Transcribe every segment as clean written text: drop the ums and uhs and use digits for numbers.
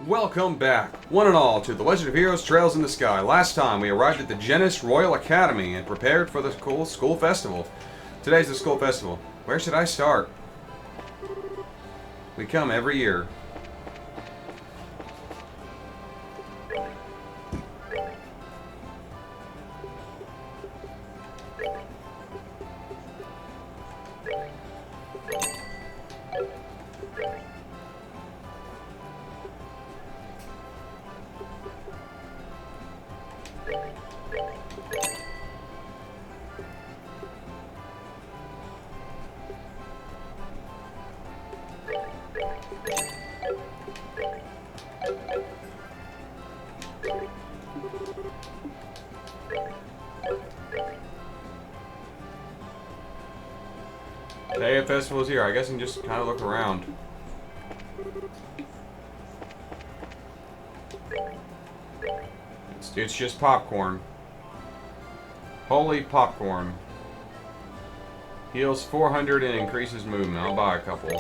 Welcome back, one and all, to The Legend of Heroes Trails in the Sky. Last time, we arrived at the Genis Royal Academy and prepared for the cool school festival. Today's the school festival. Where should I start? We come every year. The festival's here. I guess I can just kind of look around. It's just popcorn. Holy popcorn. Heals 400 and increases movement. I'll buy a couple.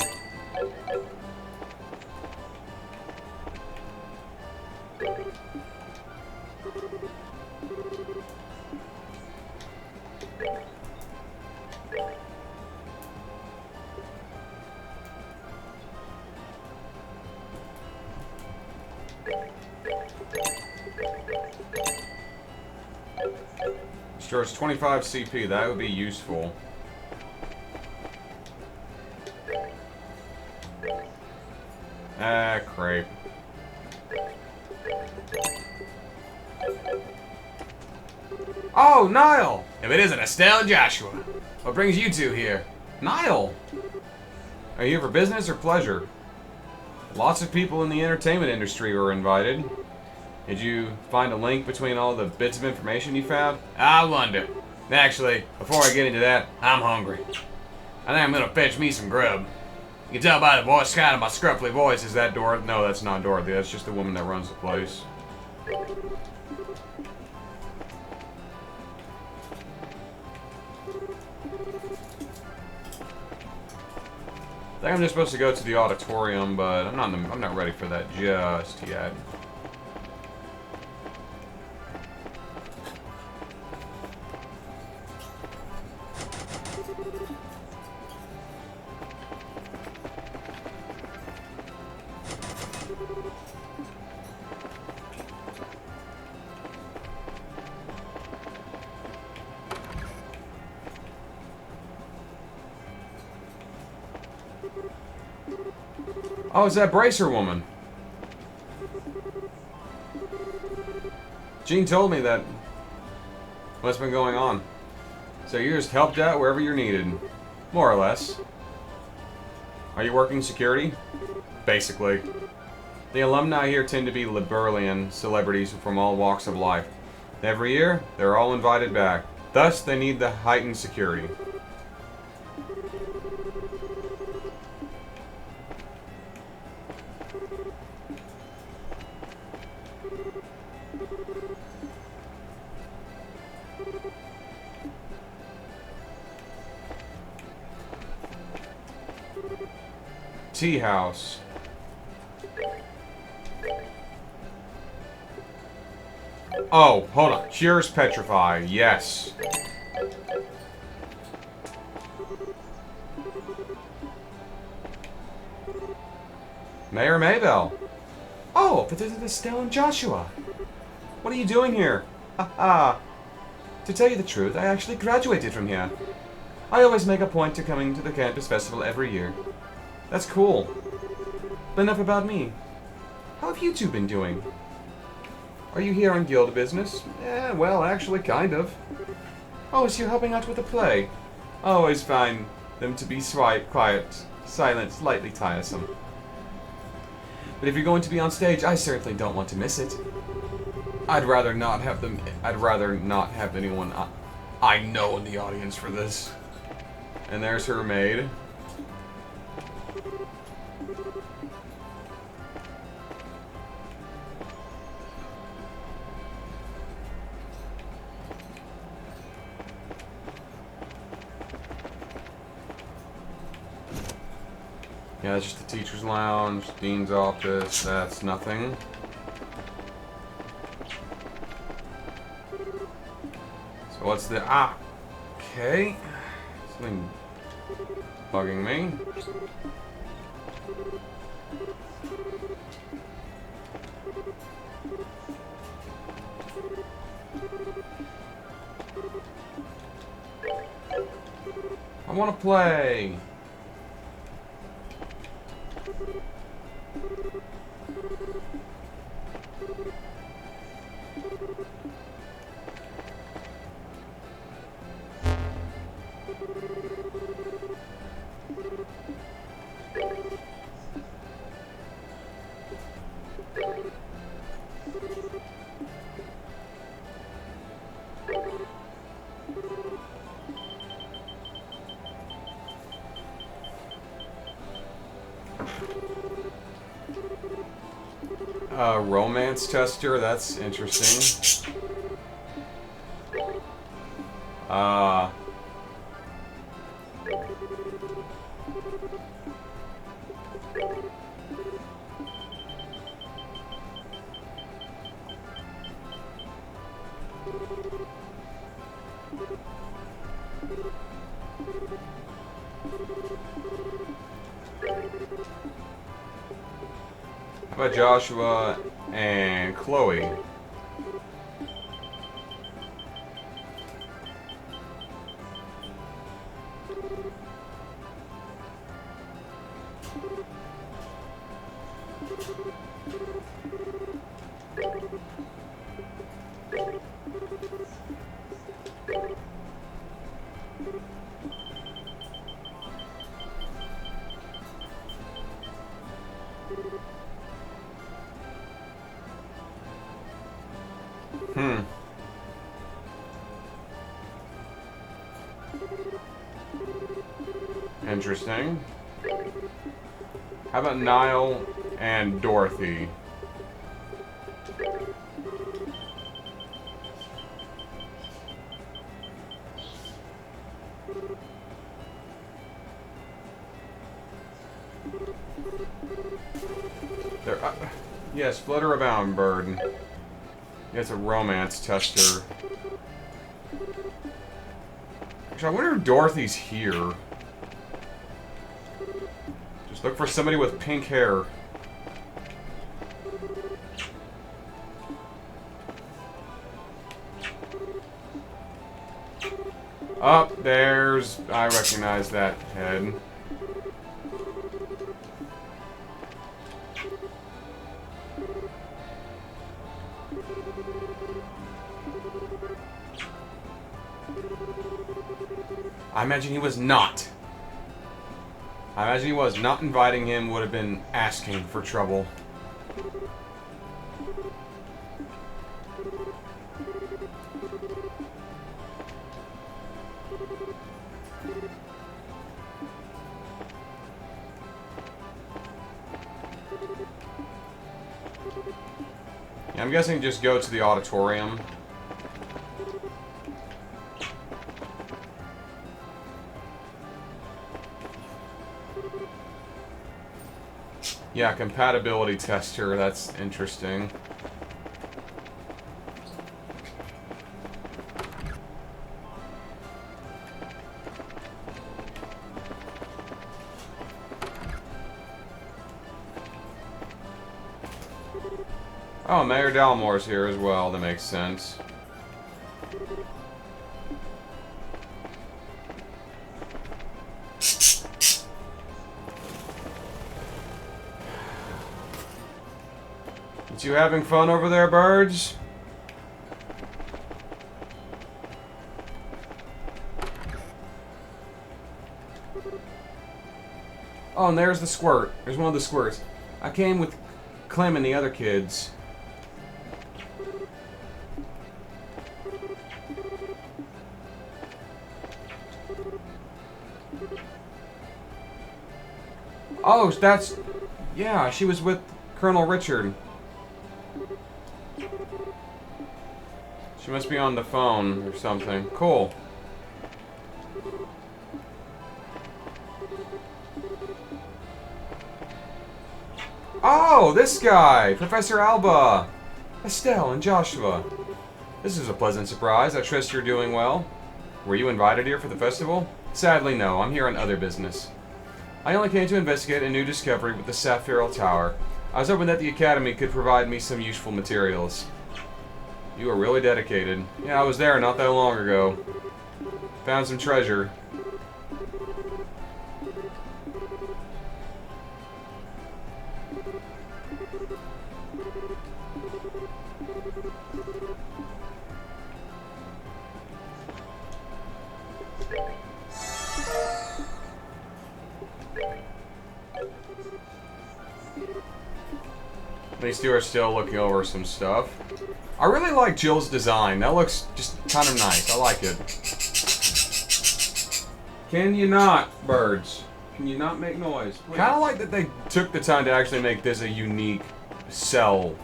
Restores 25 CP. That would be useful. Ah, crepe. Oh, Niall! If it isn't Estelle and Joshua. What brings you two here? Niall! Are you here for business or pleasure? Lots of people in the entertainment industry were invited. Did you find a link between all the bits of information you found? I wonder. Actually, before I get into that, I'm hungry. I think I'm gonna fetch me some grub. You can tell by the voice, kind of my scruffly voice. Is that Dorothy? No, that's not Dorothy. That's just the woman that runs the place. I think I'm just supposed to go to the auditorium, but I'm not ready for that just yet. Oh, it's that bracer woman. Jean told me that what's been going on. So you're just helped out wherever you're needed. More or less. Are you working security? Basically. The alumni here tend to be Liberlian celebrities from all walks of life. Every year, they're all invited back. Thus, they need the heightened security. Tea house. Oh, hold on. Cures petrify. Yes. Mayor Maybell. Oh, but there's Estelle and Joshua. What are you doing here? Haha. To tell you the truth, I actually graduated from here. I always make a point to coming to the campus festival every year. That's cool. But enough about me. How have you two been doing? Are you here on guild business? Well, actually, kind of. Oh, so you're helping out with the play? I always find them to be quiet, silent, slightly tiresome. But if you're going to be on stage, I certainly don't want to miss it. I'd rather not have anyone I know in the audience for this. And there's her maid. Yeah, it's just the teacher's lounge, dean's office. That's nothing. So what's the... Ah! Okay. Something bugging me. I want to play. Romance tester, that's interesting. How about Joshua and Chloe? Interesting. How about Niall and Dorothy? They're, yes, Flutter Abound Bird. It's a romance tester. Actually, I wonder if Dorothy's here. Just look for somebody with pink hair. Up there's... I recognize that head. I imagine he was not. I imagine he was. Not inviting him would have been asking for trouble. Yeah, I'm guessing just go to the auditorium. Yeah, compatibility tester, that's interesting. Oh, Mayor Dalmore's here as well, that makes sense. You having fun over there, birds? Oh, and there's the squirt. There's one of the squirts. I came with Clem and the other kids. Oh, that's... Yeah, she was with Colonel Richard. She must be on the phone or something. Cool. Oh, this guy! Professor Alba! Estelle and Joshua. This is a pleasant surprise. I trust you're doing well. Were you invited here for the festival? Sadly, no. I'm here on other business. I only came to investigate a new discovery with the Sapphire Tower. I was hoping that the Academy could provide me some useful materials. You are really dedicated. Yeah, I was there not that long ago. Found some treasure. These two are still looking over some stuff. I really like Jill's design. That looks just kind of nice. I like it. Can you not, birds? Can you not make noise? Kind of like that they took the time to actually make this a unique cell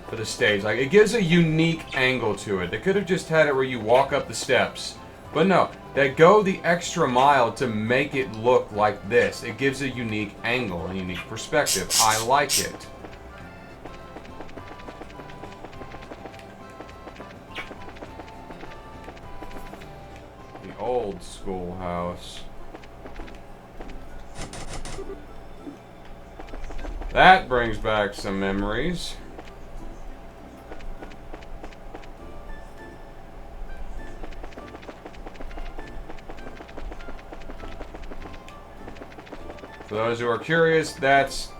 for the stage. Like, it gives a unique angle to it. They could have just had it where you walk up the steps. But no, they go the extra mile to make it look like this. It gives a unique angle, a unique perspective. I like it. The old schoolhouse. That brings back some memories. For those who are curious, there's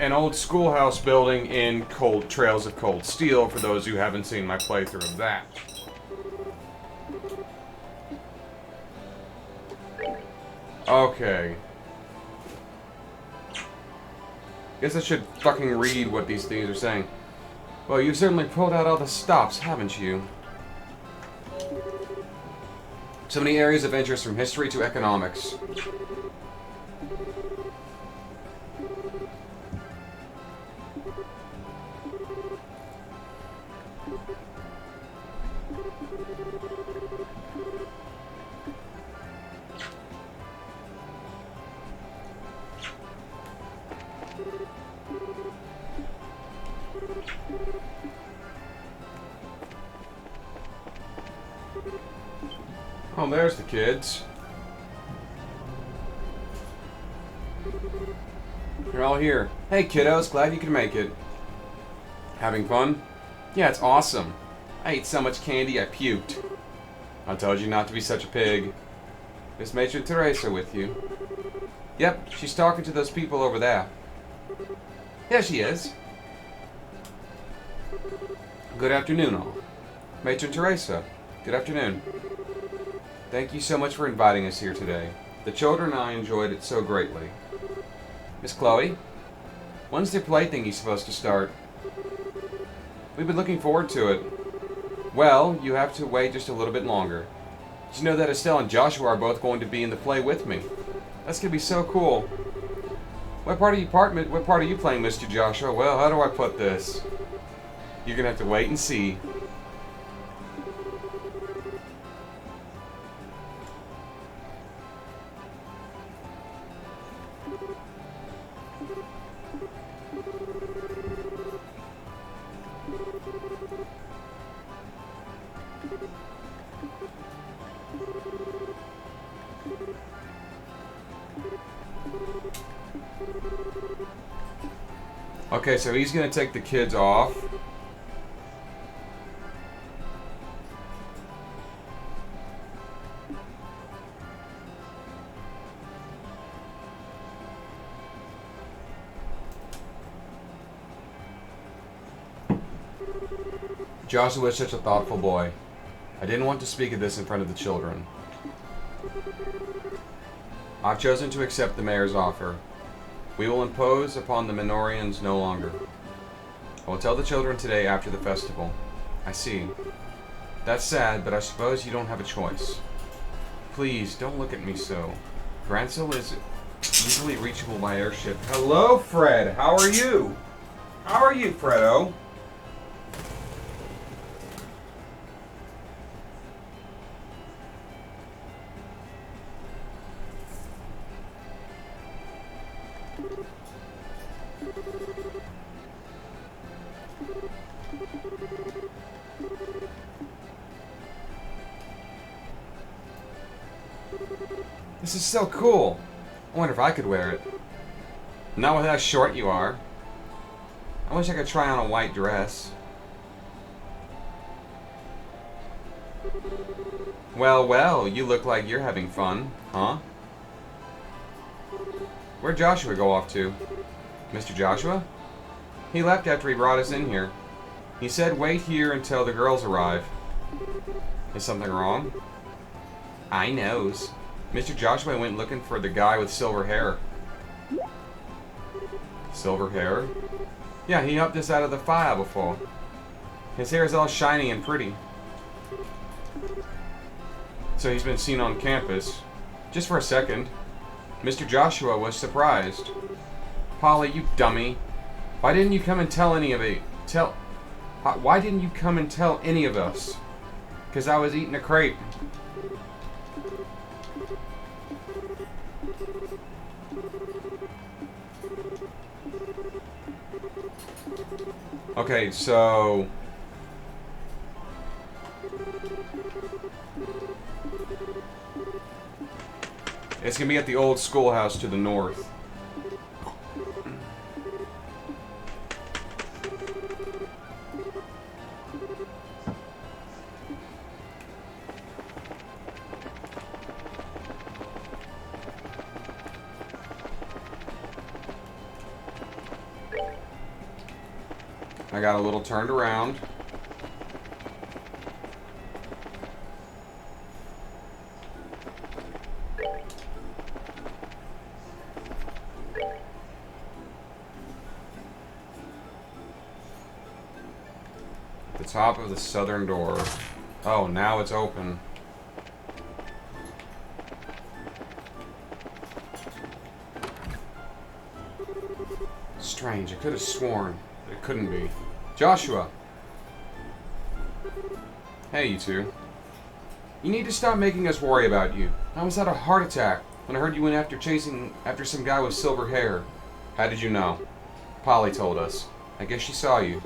an old schoolhouse building in Trails of Cold Steel, for those who haven't seen my playthrough of that. Okay. Guess I should fucking read what these things are saying. Well, you've certainly pulled out all the stops, haven't you? So many areas of interest, from history to economics. Oh, there's the kids. You're all here. Hey, kiddos, glad you could make it. Having fun? Yeah, it's awesome. I ate so much candy I puked. I told you not to be such a pig. Is Matron Teresa with you? Yep, she's talking to those people over there. Yeah, she is. Good afternoon, all. Matron Teresa, good afternoon. Thank you so much for inviting us here today. The children and I enjoyed it so greatly. Miss Chloe, when's the play thingy supposed to start? We've been looking forward to it. Well, you have to wait just a little bit longer. Did you know that Estelle and Joshua are both going to be in the play with me? That's gonna be so cool. What part are you playing, Mr. Joshua? Well, how do I put this? You're gonna have to wait and see. Okay, so he's gonna take the kids off. Joshua is such a thoughtful boy. I didn't want to speak of this in front of the children. I've chosen to accept the mayor's offer. We will impose upon the Minorians no longer. I will tell the children today after the festival. I see. That's sad, but I suppose you don't have a choice. Please, don't look at me so. Gransel is easily reachable by airship. Hello, Fred. How are you? How are you, Fredo? This is so cool. I wonder if I could wear it. Not with how short you are. I wish I could try on a white dress. Well, well, you look like you're having fun, huh? Where'd Joshua go off to? Mr. Joshua? He left after he brought us in here. He said wait here until the girls arrive. Is something wrong? I knows. Mr. Joshua went looking for the guy with silver hair. Silver hair? Yeah, he helped us out of the fire before. His hair is all shiny and pretty. So he's been seen on campus. Just for a second. Mr. Joshua was surprised. Polly, you dummy. Why didn't you come and tell any of it? Why didn't you come and tell any of us? Because I was eating a crepe. Okay, so... it's going to be at the old schoolhouse to the north. I got a little turned around. The top of the southern door. Oh, now it's open. Strange, I could have sworn, but it couldn't be. Joshua! Hey, you two. You need to stop making us worry about you. I was at a heart attack when I heard you went after chasing after some guy with silver hair. How did you know? Polly told us. I guess she saw you.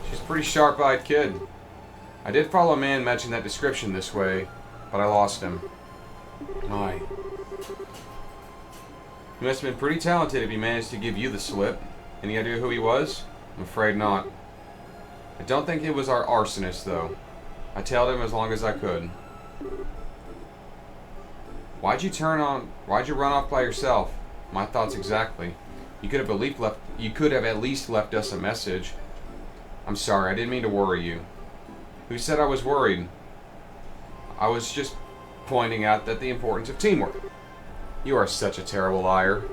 She's a pretty sharp-eyed kid. I did follow a man matching that description this way, but I lost him. My. He must have been pretty talented if he managed to give you the slip. Any idea who he was? I'm afraid not. I don't think it was our arsonist, though. I tailed him as long as I could. Why'd you run off by yourself? My thoughts exactly. You could have at least left us a message. I'm sorry, I didn't mean to worry you. Who said I was worried? I was just pointing out that the importance of teamwork. You are such a terrible liar.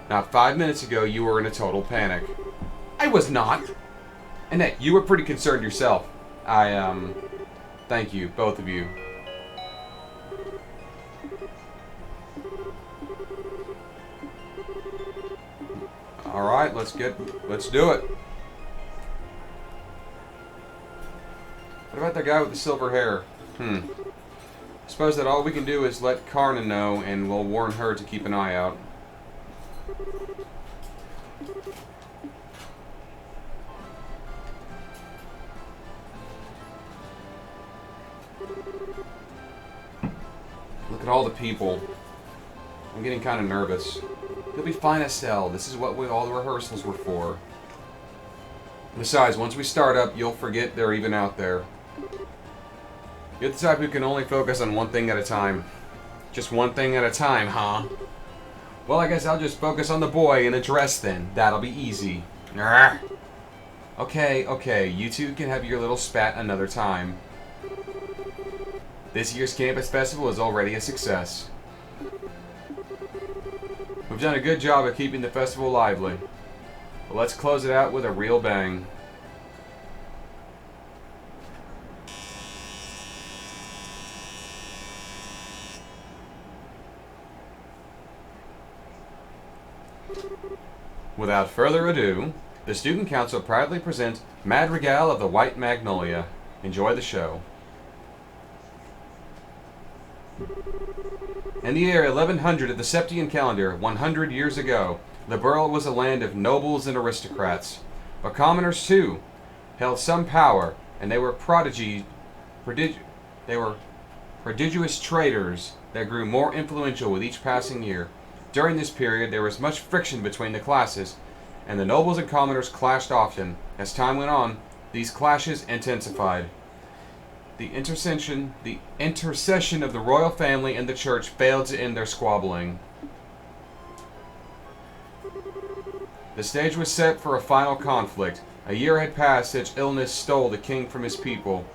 Not 5 minutes ago, you were in a total panic. I was not! Annette, you were pretty concerned yourself. Thank you, both of you. Alright, let's do it. What about that guy with the silver hair? I suppose that all we can do is let Karna know, and we'll warn her to keep an eye out. Look at all the people. I'm getting kind of nervous. You'll be fine, Estelle. This is what all the rehearsals were for. Besides, once we start up, you'll forget they're even out there. You're the type who can only focus on one thing at a time. Just one thing at a time, huh? Well, I guess I'll just focus on the boy in a dress then. That'll be easy. Arrgh. Okay, you two can have your little spat another time. This year's campus festival is already a success. We've done a good job of keeping the festival lively. But let's close it out with a real bang. Without further ado, the Student Council proudly presents Madrigal of the White Magnolia. Enjoy the show. In the year 1100 of the Septian calendar, 100 years ago, the borough was a land of nobles and aristocrats. But commoners, too, held some power, and they were prodigious traders that grew more influential with each passing year. During this period, there was much friction between the classes, and the nobles and commoners clashed often. As time went on, these clashes intensified. The intercession of the royal family and the church failed to end their squabbling. The stage was set for a final conflict. A year had passed since illness stole the king from his people.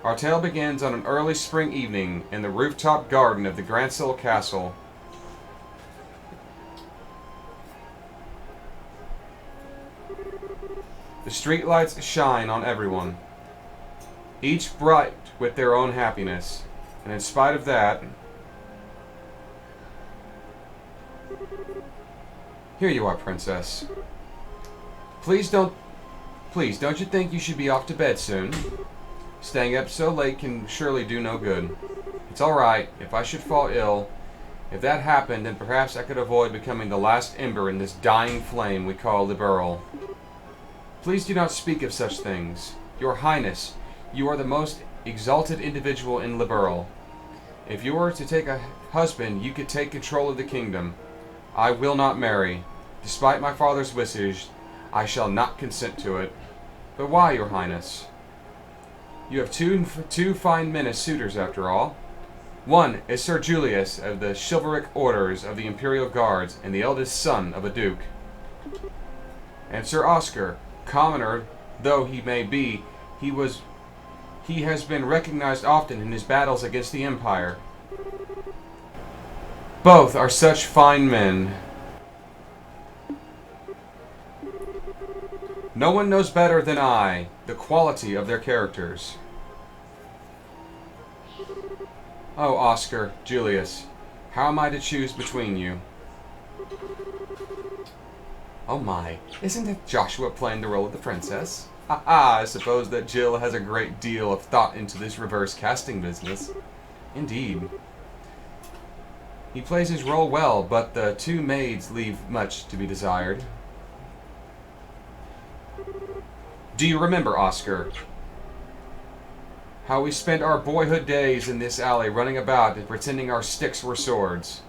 Our tale begins on an early spring evening in the rooftop garden of the Grancel Castle. The streetlights shine on everyone, each bright with their own happiness, and in spite of that, here you are, princess. Please don't you think you should be off to bed soon? Staying up so late can surely do no good. It's all right if I should fall ill. If that happened, then perhaps I could avoid becoming the last ember in this dying flame we call Liberl. Please do not speak of such things. Your Highness, you are the most exalted individual in Liberl. If you were to take a husband, you could take control of the kingdom. I will not marry. Despite my father's wishes, I shall not consent to it. But why, Your Highness? You have two fine men as suitors, after all. One is Sir Julius of the chivalric orders of the Imperial Guards, and the eldest son of a duke. And Sir Oscar, commoner though he may be, he has been recognized often in his battles against the Empire. Both are such fine men. No one knows better than I the quality of their characters. Oh, Oscar, Julius, how am I to choose between you? Oh my, isn't it Joshua playing the role of the princess? I suppose that Jill has a great deal of thought into this reverse casting business. Indeed. He plays his role well, but the two maids leave much to be desired. Do you remember, Oscar, how we spent our boyhood days in this alley running about and pretending our sticks were swords?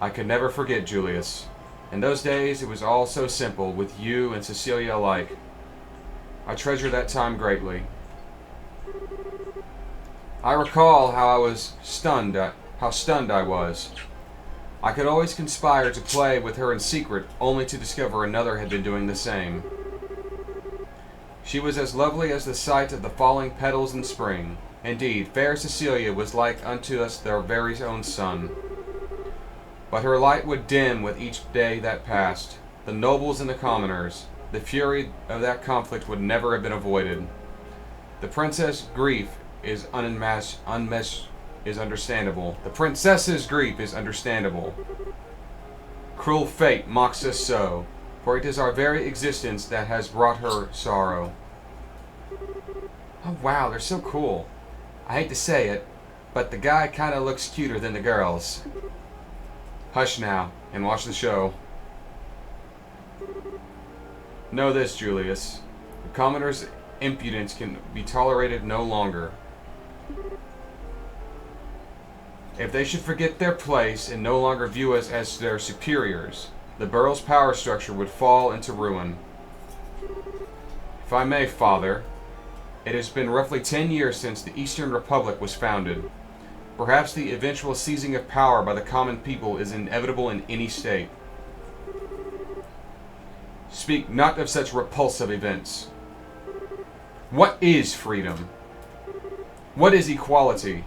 I could never forget, Julius. In those days, it was all so simple, with you and Cecilia alike. I treasure that time greatly. I recall how stunned I was. I could always conspire to play with her in secret, only to discover another had been doing the same. She was as lovely as the sight of the falling petals in spring. Indeed, fair Cecilia was like unto us their very own sun. But her light would dim with each day that passed. The nobles and the commoners, the fury of that conflict would never have been avoided. The princess' grief is understandable. The princess's grief is understandable. Cruel fate mocks us so, for it is our very existence that has brought her sorrow. Oh wow, they're so cool. I hate to say it, but the guy kinda looks cuter than the girls. Hush now, and watch the show. Know this, Julius. The commoner's impudence can be tolerated no longer. If they should forget their place and no longer view us as their superiors, the Burl's power structure would fall into ruin. If I may, Father, it has been roughly 10 years since the Eastern Republic was founded. Perhaps the eventual seizing of power by the common people is inevitable in any state. Speak not of such repulsive events. What is freedom? What is equality?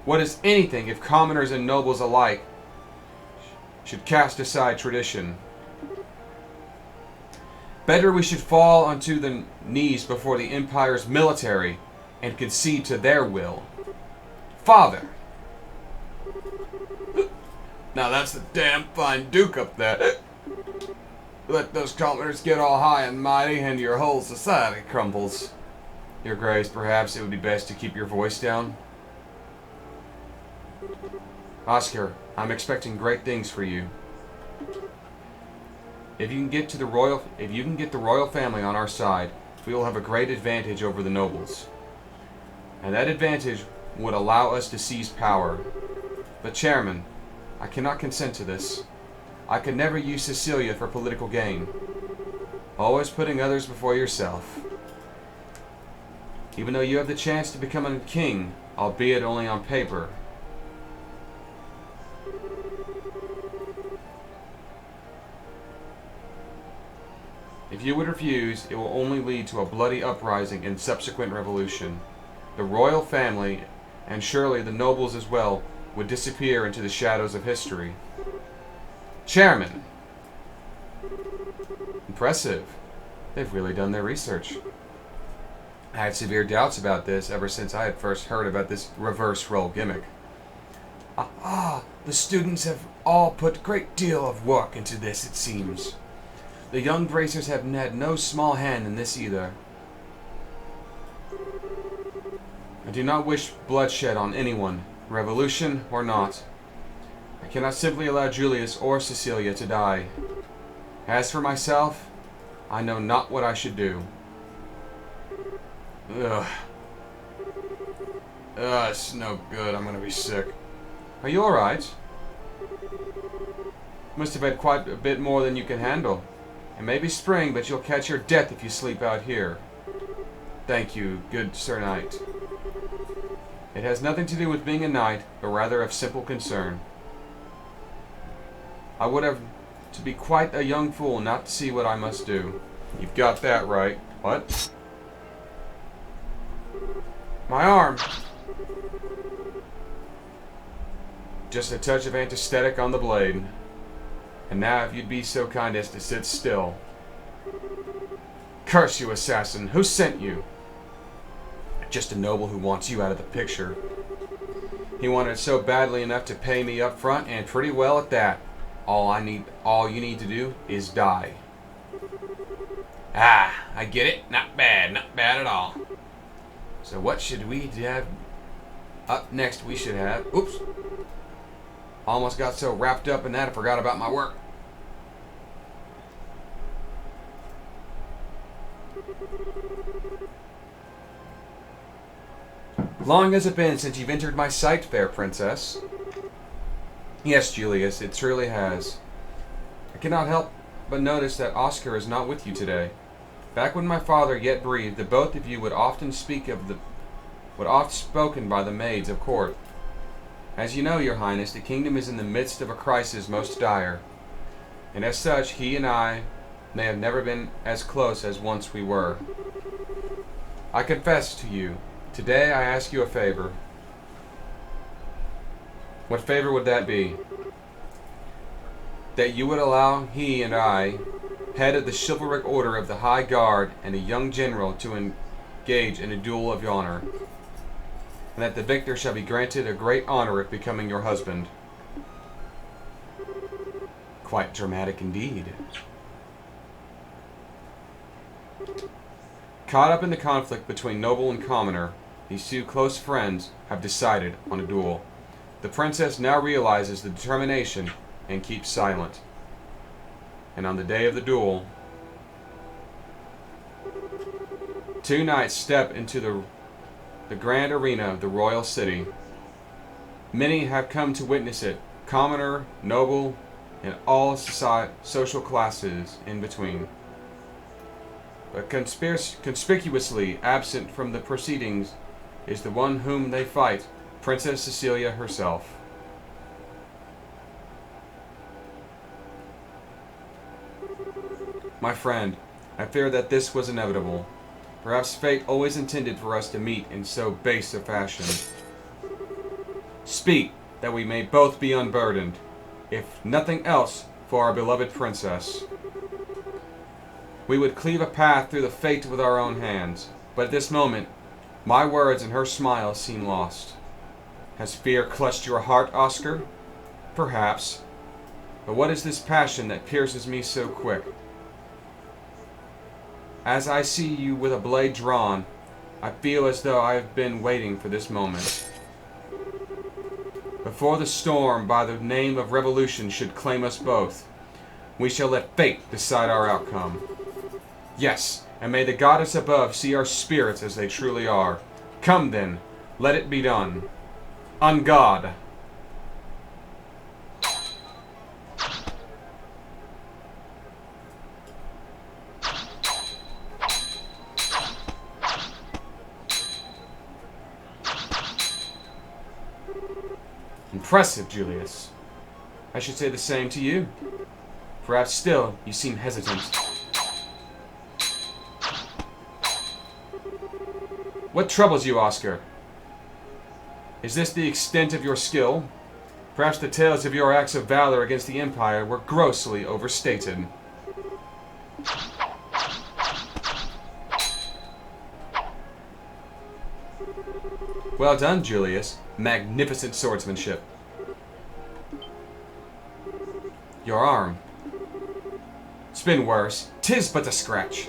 What is anything if commoners and nobles alike should cast aside tradition? Better we should fall onto the knees before the Empire's military and concede to their will. Father! Now that's the damn fine Duke up there. Let those commoners get all high and mighty and your whole society crumbles. Your Grace, perhaps it would be best to keep your voice down? Oscar, I'm expecting great things for you. If you can get the royal family on our side, we will have a great advantage over the nobles. And that advantage would allow us to seize power. But Chairman, I cannot consent to this. I could never use Cecilia for political gain. Always putting others before yourself. Even though you have the chance to become a king, albeit only on paper. If you would refuse, it will only lead to a bloody uprising and subsequent revolution. The royal family, and surely the nobles as well, would disappear into the shadows of history. Chairman! Impressive. They've really done their research. I had severe doubts about this ever since I had first heard about this reverse role gimmick. The students have all put a great deal of work into this, it seems. The young bracers have had no small hand in this either. I do not wish bloodshed on anyone, revolution or not. I cannot simply allow Julius or Cecilia to die. As for myself, I know not what I should do. Ugh. It's no good. I'm gonna be sick. Are you alright? Must have had quite a bit more than you can handle. It may be spring, but you'll catch your death if you sleep out here. Thank you, good Sir Knight. It has nothing to do with being a knight, but rather of simple concern. I would have to be quite a young fool not to see what I must do. You've got that right. What? My arm! Just a touch of anesthetic on the blade. And now if you'd be so kind as to sit still. Curse you, assassin! Who sent you? Just a noble who wants you out of the picture. He wanted so badly enough to pay me up front, and pretty well at that. All you need to do is die. Ah, I get it. Not bad at all. So what should we have up next? We should have... Oops. Almost got so wrapped up in that I forgot about my work. Long has it been since you've entered my sight, fair princess? Yes, Julius, it truly has. I cannot help but notice that Oscar is not with you today. Back when my father yet breathed, the both of you would often speak of what oft spoken by the maids of court. As you know, your highness, the kingdom is in the midst of a crisis most dire, and as such, he and I may have never been as close as once we were. I confess to you, today I ask you a favor. What favor would that be? That you would allow he and I, head of the chivalric order of the High Guard and a young general, to engage in a duel of honor, and that the victor shall be granted a great honor of becoming your husband. Quite dramatic indeed. Caught up in the conflict between noble and commoner, these two close friends have decided on a duel. The princess now realizes the determination and keeps silent. And on the day of the duel, two knights step into the grand arena of the royal city. Many have come to witness it, commoner, noble, and all social classes in between. But conspicuously absent from the proceedings is the one whom they fight, Princess Cecilia herself. My friend, I fear that this was inevitable. Perhaps fate always intended for us to meet in so base a fashion. Speak, that we may both be unburdened, if nothing else for our beloved princess. We would cleave a path through the fate with our own hands, but at this moment, my words and her smile seem lost. Has fear clutched your heart, Oscar? Perhaps. But what is this passion that pierces me so quick? As I see you with a blade drawn, I feel as though I have been waiting for this moment. Before the storm by the name of revolution should claim us both, we shall let fate decide our outcome. Yes, and may the goddess above see our spirits as they truly are. Come then, let it be done. On God! Impressive, Julius. I should say the same to you. Perhaps still you seem hesitant. What troubles you, Oscar? Is this the extent of your skill? Perhaps the tales of your acts of valor against the Empire were grossly overstated. Well done, Julius. Magnificent swordsmanship. Your arm. It's been worse. 'Tis but a scratch.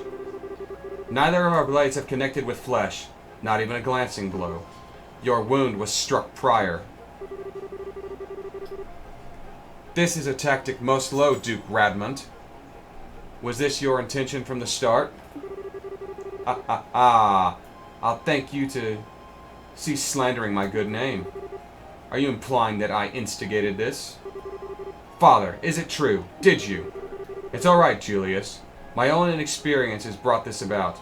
Neither of our blades have connected with flesh, not even a glancing blow. Your wound was struck prior. This is a tactic most low, Duke Radmont. Was this your intention from the start? I'll thank you to cease slandering my good name. Are you implying that I instigated this? Father, is it true? Did you? It's all right, Julius. My own inexperience has brought this about.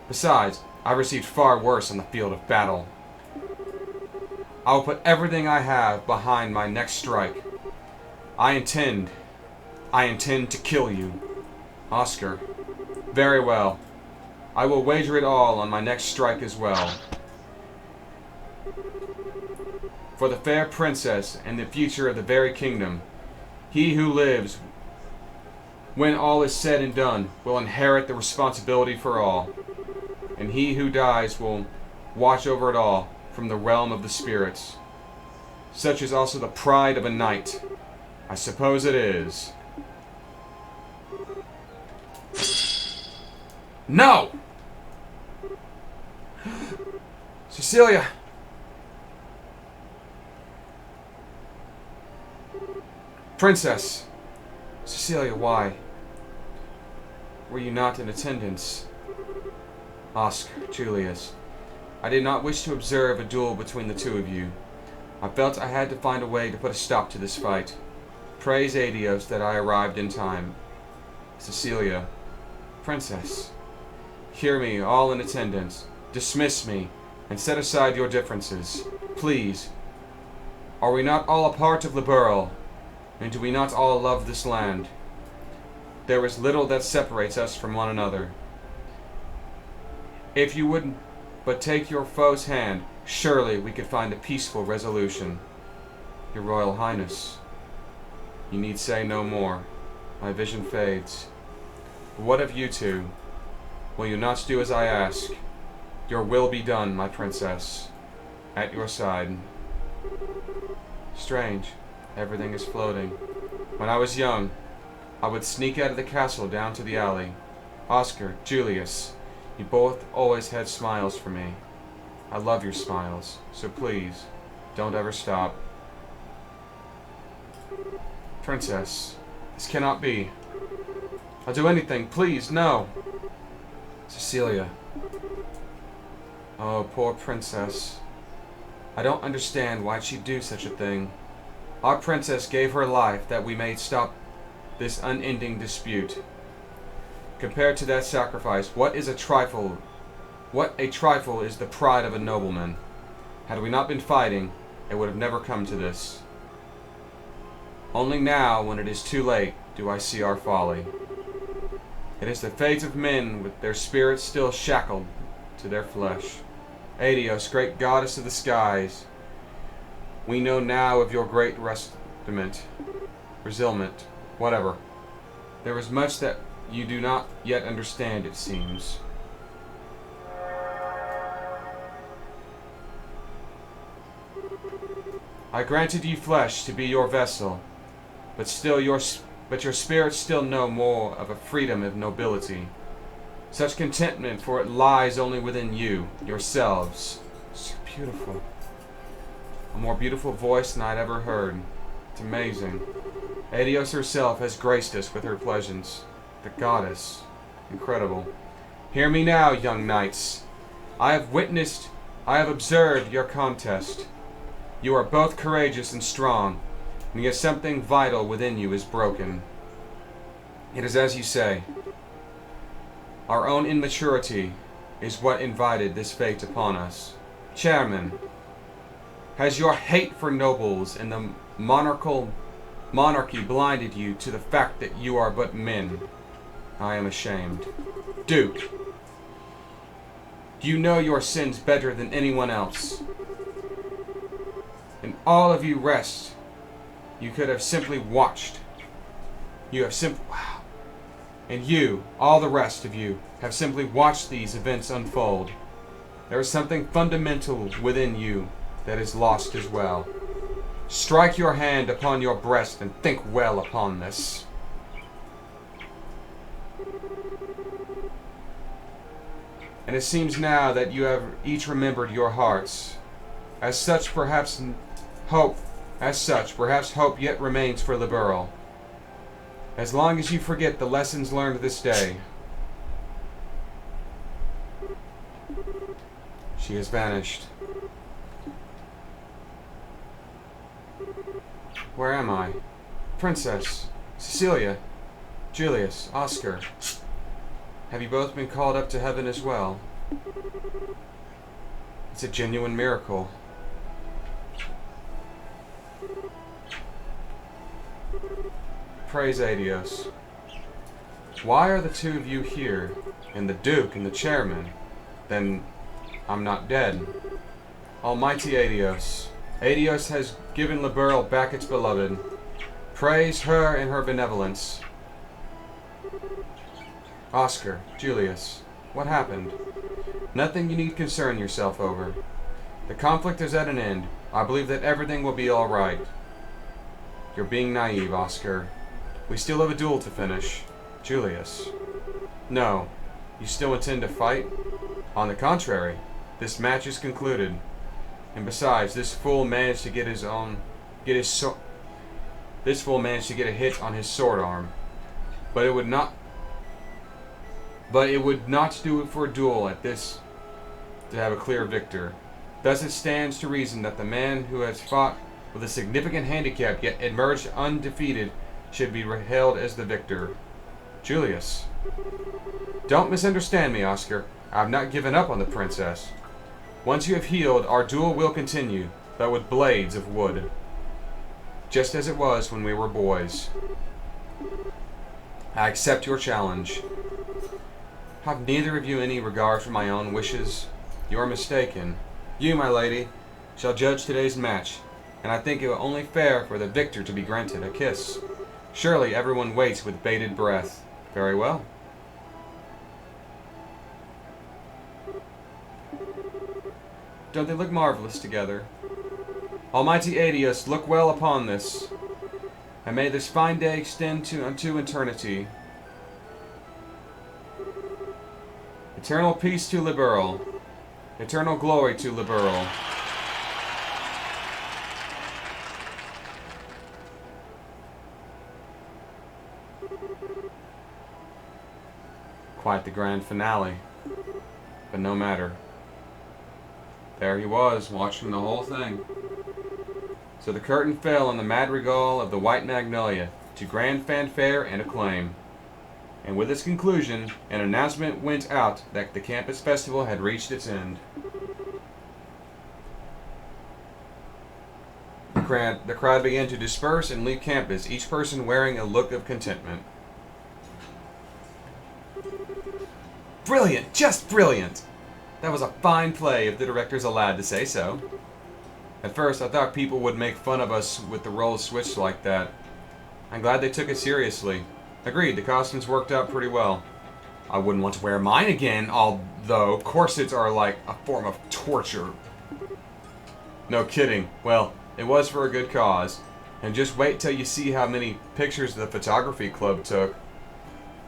Besides, I received far worse on the field of battle. I will put everything I have behind my next strike. I intend to kill you. Oscar. Very well. I will wager it all on my next strike as well. For the fair princess and the future of the very kingdom, he who lives, when all is said and done, will inherit the responsibility for all, and he who dies will watch over it all from the realm of the spirits. Such is also the pride of a knight. I suppose it is. No! Cecilia! Princess! Cecilia, why? Were you not in attendance? Oscar, Julius, I did not wish to observe a duel between the two of you. I felt I had to find a way to put a stop to this fight. Praise Adios that I arrived in time. Cecilia, Princess, hear me, all in attendance. Dismiss me, and set aside your differences. Please. Are we not all a part of the Liberl? And do we not all love this land? There is little that separates us from one another. If you would but take your foe's hand, surely we could find a peaceful resolution. Your Royal Highness, you need say no more. My vision fades. But what of you two? Will you not do as I ask? Your will be done, my princess. At your side. Strange. Everything is floating. When I was young, I would sneak out of the castle down to the alley. Oscar, Julius, you both always had smiles for me. I love your smiles, so please, don't ever stop. Princess, this cannot be. I'll do anything, please, no. Cecilia. Oh, poor princess. I don't understand why she'd do such a thing. Our princess gave her life that we may stop this unending dispute. Compared to that sacrifice, what a trifle is the pride of a nobleman. Had we not been fighting, it would have never come to this. Only now, when it is too late, do I see our folly. It is the fate of men with their spirits still shackled to their flesh. Adios, great goddess of the skies. We know now of your great resentment, whatever. There is much that you do not yet understand, it seems. I granted you flesh to be your vessel, but your spirits still know more of a freedom of nobility. Such contentment, for it lies only within you, yourselves. So beautiful. A more beautiful voice than I'd ever heard. It's amazing. Adios herself has graced us with her pleasures. The goddess. Incredible. Hear me now, young knights. I have observed your contest. You are both courageous and strong, and yet something vital within you is broken. It is as you say. Our own immaturity is what invited this fate upon us. Chairman, Has your hate for nobles and the monarchy blinded you to the fact that you are but men? I am ashamed. Duke, you know your sins better than anyone else. And all of you rest. You could have simply watched. You have wow. And you, all the rest of you, have simply watched these events unfold. There is something fundamental within you that is lost as well. Strike your hand upon your breast and think well upon this. And it seems now that you have each remembered your hearts. As such, perhaps hope yet remains for Liberal. As long as you forget the lessons learned this day. She has vanished. Where am I? Princess, Cecilia, Julius, Oscar. Have you both been called up to heaven as well? It's a genuine miracle. Praise Adios. Why are the two of you here, and the Duke and the Chairman? Then I'm not dead. Almighty Adios. Adios has given Liberal back its beloved. Praise her and her benevolence. Oscar, Julius, what happened? Nothing you need concern yourself over. The conflict is at an end. I believe that everything will be all right. You're being naive, Oscar. We still have a duel to finish. Julius. No. You still intend to fight? On the contrary, this match is concluded. And besides, this fool managed to get this fool managed to get a hit on his sword arm. But it would not do it for a duel at this to have a clear victor. Thus it stands to reason that the man who has fought with a significant handicap yet emerged undefeated should be hailed as the victor. Julius. Don't misunderstand me, Oscar. I have not given up on the princess. Once you have healed, our duel will continue, but with blades of wood. Just as it was when we were boys. I accept your challenge. Have neither of you any regard for my own wishes? You are mistaken. You, my lady, shall judge today's match, and I think it only fair for the victor to be granted a kiss. Surely everyone waits with bated breath. Very well. Don't they look marvelous together? Almighty Adius, look well upon this, and may this fine day extend unto eternity. Eternal peace to Liberal. Eternal glory to Liberal. Quite the grand finale, but no matter. There he was, watching the whole thing. So the curtain fell on the madrigal of the White Magnolia to grand fanfare and acclaim. And with its conclusion, an announcement went out that the campus festival had reached its end. The crowd began to disperse and leave campus, each person wearing a look of contentment. Brilliant! Just brilliant! That was a fine play, if the director's allowed to say so. At first, I thought people would make fun of us with the roles switched like that. I'm glad they took it seriously. Agreed, the costumes worked out pretty well. I wouldn't want to wear mine again, although corsets are like a form of torture. No kidding. Well, it was for a good cause. And just wait till you see how many pictures the photography club took.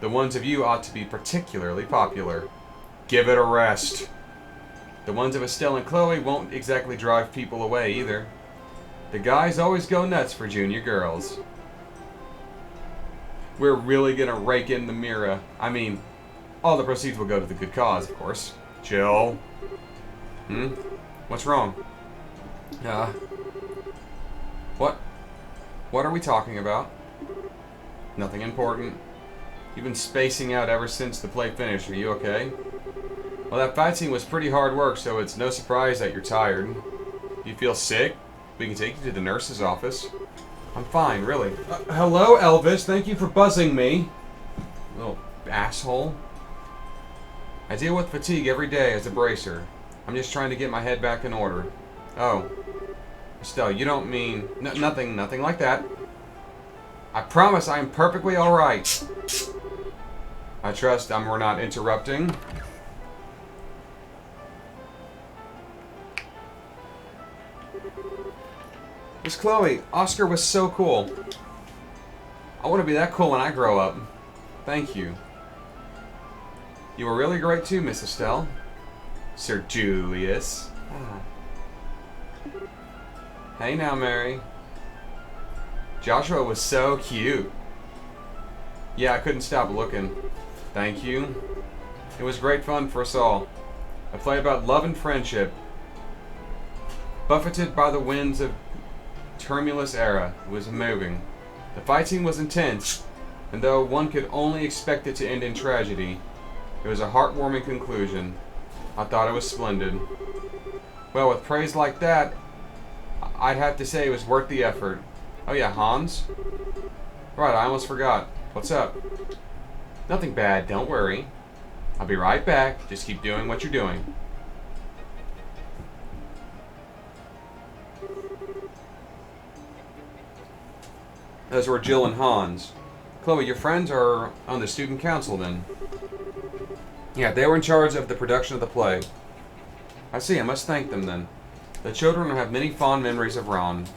The ones of you ought to be particularly popular. Give it a rest. The ones of Estelle and Chloe won't exactly drive people away either. The guys always go nuts for junior girls. We're really gonna rake in the Mira. I mean, all the proceeds will go to the good cause, of course. Jill. What's wrong? What are we talking about? Nothing important. You've been spacing out ever since the play finished. Are you okay? Well, that fight scene was pretty hard work, so it's no surprise that you're tired. You feel sick? We can take you to the nurse's office. I'm fine, really. Hello, Elvis. Thank you for buzzing me. Little asshole. I deal with fatigue every day as a bracer. I'm just trying to get my head back in order. Oh. Estelle, you don't mean... nothing like that. I promise I am perfectly alright. I trust we're not interrupting. Miss Chloe, Oscar was so cool. I want to be that cool when I grow up. Thank you. You were really great too, Miss Estelle. Sir Julius. Hey now, Mary. Joshua was so cute. Yeah, I couldn't stop looking. Thank you. It was great fun for us all. A play about love and friendship. Buffeted by the winds of tumultuous era, it was moving. The fighting was intense, and though one could only expect it to end in tragedy, it was a heartwarming conclusion. I thought it was splendid. Well, with praise like that, I'd have to say it was worth the effort. Oh yeah, Hans? Right, I almost forgot. What's up? Nothing bad, don't worry. I'll be right back. Just keep doing what you're doing. Those were Jill and Hans. Chloe, your friends are on the student council then? Yeah, they were in charge of the production of the play. I see, I must thank them then. The children have many fond memories of Ron.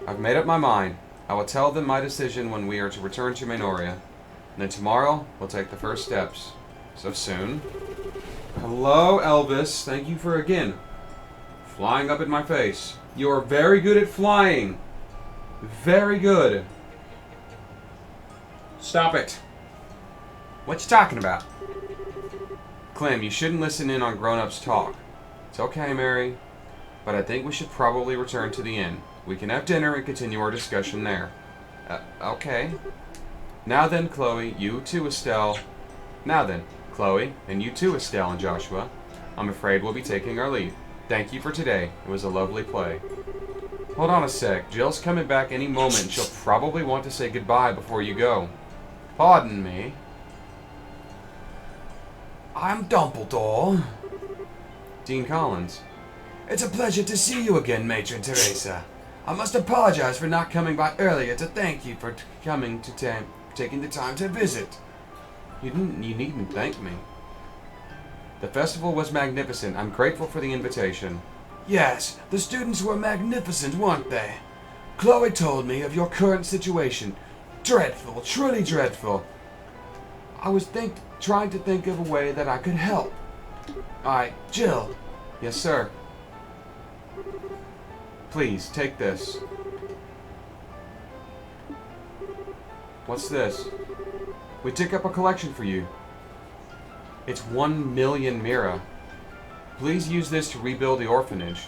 I've made up my mind. I will tell them my decision when we are to return to Minoria. And then tomorrow, we'll take the first steps. So soon. Hello, Elvis. Thank you for, again, flying up in my face. You are very good at flying. Very good. Stop it. What you talking about? Clem, you shouldn't listen in on grown-ups talk. It's okay, Mary, but I think we should probably return to the inn. We can have dinner and continue our discussion there. Okay. Now then, Chloe, you too, Estelle. Now then, Chloe, and you too, Estelle and Joshua. I'm afraid we'll be taking our leave. Thank you for today. It was a lovely play. Hold on a sec. Jill's coming back any moment and she'll probably want to say goodbye before you go. Pardon me. I'm Dumbledore. Dean Collins. It's a pleasure to see you again, Matron Teresa. I must apologize for not coming by earlier to thank you for coming to taking the time to visit. You needn't thank me. The festival was magnificent. I'm grateful for the invitation. Yes, the students were magnificent, weren't they? Chloe told me of your current situation. Dreadful, truly dreadful. I was trying to think of a way that I could help. Jill. Yes, sir. Please, take this. What's this? We took up a collection for you. It's 1 million Mira. Please use this to rebuild the orphanage.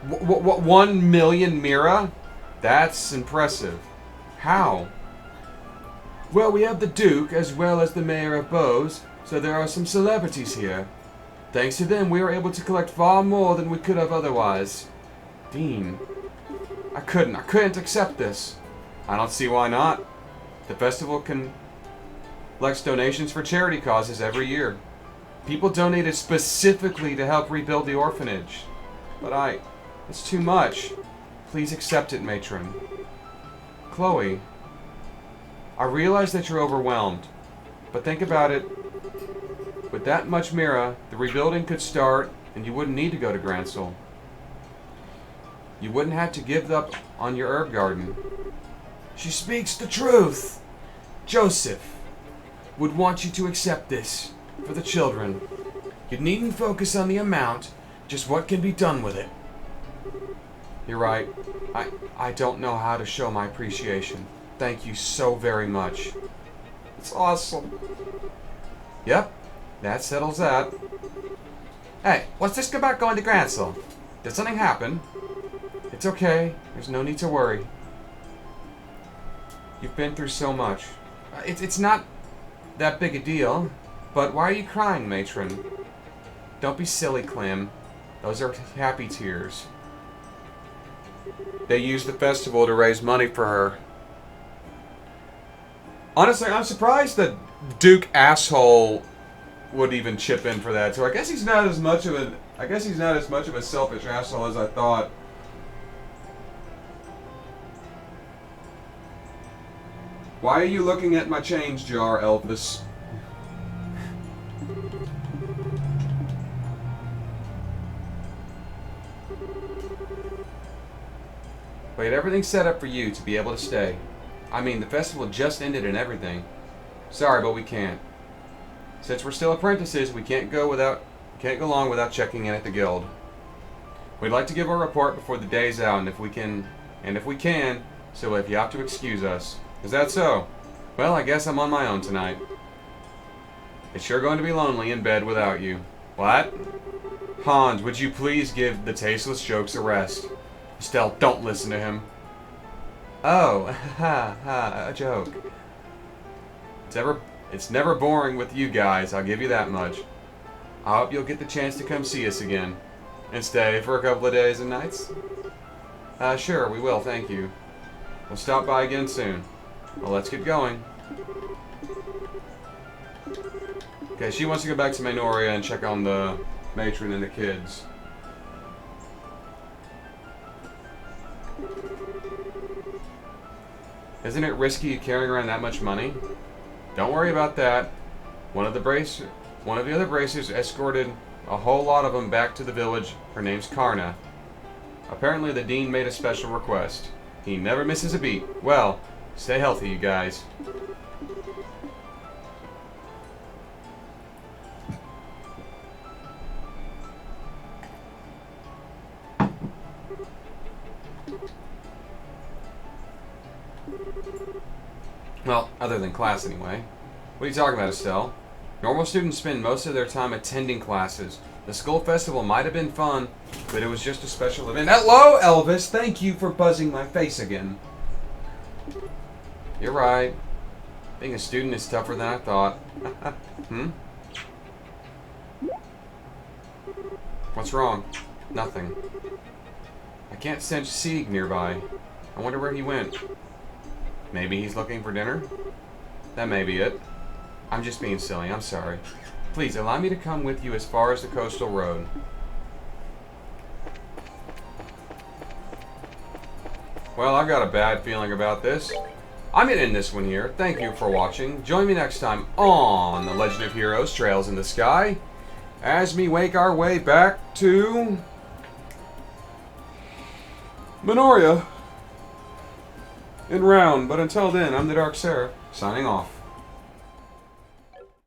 1 million Mira? That's impressive. How? Well, we have the Duke as well as the Mayor of Bowes, so there are some celebrities here. Thanks to them, we were able to collect far more than we could have otherwise. Dean, I couldn't accept this. I don't see why not. The festival collects donations for charity causes every year. People donated specifically to help rebuild the orphanage. But it's too much. Please accept it, Matron. Chloe, I realize that you're overwhelmed, but think about it. With that much Mira, the rebuilding could start, and you wouldn't need to go to Gransel. You wouldn't have to give up on your herb garden. She speaks the truth. Joseph would want you to accept this for the children. You needn't focus on the amount, just what can be done with it. You're right. I don't know how to show my appreciation. Thank you so very much. It's awesome. Yep, that settles that. Hey, what's this about going to Gransel? Did something happen? It's okay. There's no need to worry. You've been through so much. It's not that big a deal. But why are you crying, Matron? don't be silly, Clem. Those are happy tears. They used the festival to raise money for her. Honestly, I'm surprised that Duke asshole would even chip in for that. So I guess he's not as much of a selfish asshole as I thought. Why are you looking at my change jar, Elvis? Wait, everything's set up for you to be able to stay. I mean, the festival just ended and everything. Sorry, but we can't. Since we're still apprentices, we can't go long without checking in at the guild. We'd like to give our report before the day's out, and if we can, so if you have to excuse us. Is that so? Well, I guess I'm on my own tonight. It's sure going to be lonely in bed without you. What? Hans, would you please give the tasteless jokes a rest? Estelle, don't listen to him. Oh, a joke. It's never boring with you guys, I'll give you that much. I hope you'll get the chance to come see us again. And stay for a couple of days and nights? Sure, we will, thank you. We'll stop by again soon. Well, let's get going. Okay, she wants to go back to Manoria and check on the matron and the kids. Isn't it risky carrying around that much money? Don't worry about that. One of the other bracers escorted a whole lot of them back to the village. Her name's Karna. Apparently the dean made a special request. He never misses a beat. Well, stay healthy, you guys. Well, other than class anyway. What are you talking about, Estelle? Normal students spend most of their time attending classes. The school festival might have been fun, but it was just a special event. Hello, Elvis! Thank you for buzzing my face again. You're right. Being a student is tougher than I thought. Hmm? What's wrong? Nothing. I can't sense Sieg nearby. I wonder where he went. Maybe he's looking for dinner? That may be it. I'm just being silly, I'm sorry. Please, allow me to come with you as far as the coastal road. Well, I've got a bad feeling about this. I'm gonna end this one here. Thank you for watching. Join me next time on The Legend of Heroes Trails in the Sky as we make our way back to Manoria in round. But until then, I'm the Dark Seraph, signing off.